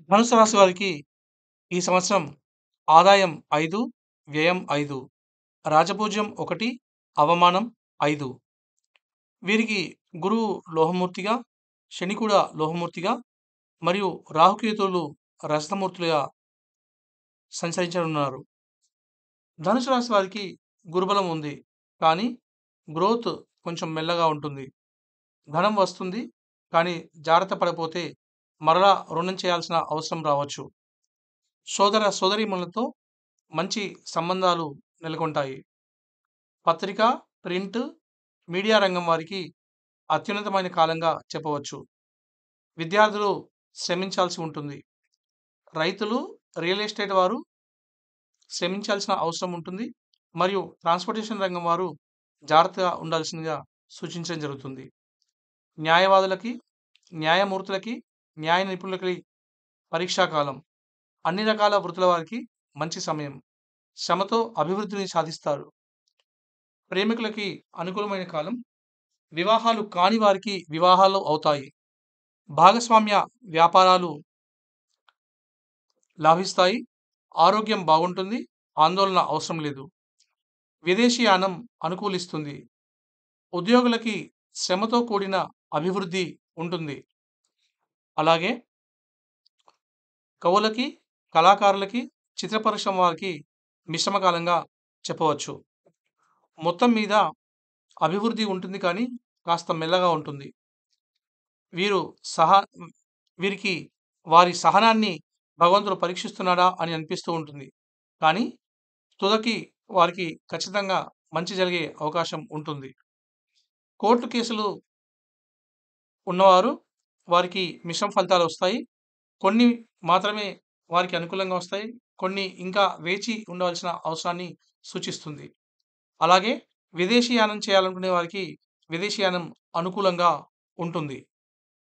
ధనుసు రాశి వారికి ఈ సంవత్సరం ఆదాయం 5, వ్యయం 5, రాజపూజ్యం 1, అవమానం 5. వీరికి గురువు లోహమూర్తిగా, శని కూడా లోహమూర్తిగా మరియు రాహుకేతువులు రజతమూర్తులుగా సంచరించనున్నారు. ధనుసు రాశి వారికి గురుబలం ఉంది. కానీ గ్రోత్ కొంచెం మెల్లగా ఉంటుంది. ధనం వస్తుంది. కానీ జాగ్రత్త పడపోతే మరలా రుణం చేయాల్సిన అవసరం రావచ్చు. సోదర సోదరీమణులతో మంచి సంబంధాలు నెలకొంటాయి. పత్రిక, ప్రింట్, మీడియా రంగం వారికి అత్యున్నతమైన కాలంగా చెప్పవచ్చు. విద్యార్థులు శ్రమించాల్సి ఉంటుంది. రైతులు, రియల్ ఎస్టేట్ వారు శ్రమించాల్సిన అవసరం ఉంటుంది. మరియు ట్రాన్స్‌పోర్టేషన్ రంగం వారు జాగ్రత్తగా ఉండాల్సిందిగా సూచించడం జరుగుతుంది. న్యాయవాదులకి, న్యాయమూర్తులకి, న్యాయ నిపుణులకి పరీక్షా కాలం. అన్ని రకాల వృత్తుల వారికి మంచి సమయం. శ్రమతో అభివృద్ధిని సాధిస్తారు. ప్రేమికులకి అనుకూలమైన కాలం. వివాహాలు కాని వారికి వివాహాలు అవుతాయి. భాగస్వామ్య వ్యాపారాలు లాభిస్తాయి. ఆరోగ్యం బాగుంటుంది. ఆందోళన అవసరం లేదు. విదేశీయానం అనుకూలిస్తుంది. ఉద్యోగులకి శ్రమతో కూడిన అభివృద్ధి ఉంటుంది. అలాగే కవులకి, కళాకారులకి, చిత్ర పరిశ్రమ వారికి మిశ్రమ కాలంగా చెప్పవచ్చు. మొత్తం మీద అభివృద్ధి ఉంటుంది కానీ కాస్త మెల్లగా ఉంటుంది. వీరు సహా వీరికి వారి సహనాన్ని భగవంతుడు పరీక్షిస్తున్నాడా అని అనిపిస్తూ ఉంటుంది. కానీ తుదకి వారికి ఖచ్చితంగా మంచి జరిగే అవకాశం ఉంటుంది. కోర్టు కేసులు ఉన్నవారు వారికి మిశ్రమ ఫలితాలొస్తాయి. కొన్ని మాత్రమే వారికి అనుకూలంగా వస్తాయి. కొన్ని ఇంకా వేచి ఉండవలసిన అవసరాన్ని సూచిస్తుంది. అలాగే విదేశీయానం చేయాలనుకునే వారికి విదేశీయానం అనుకూలంగా ఉంటుంది.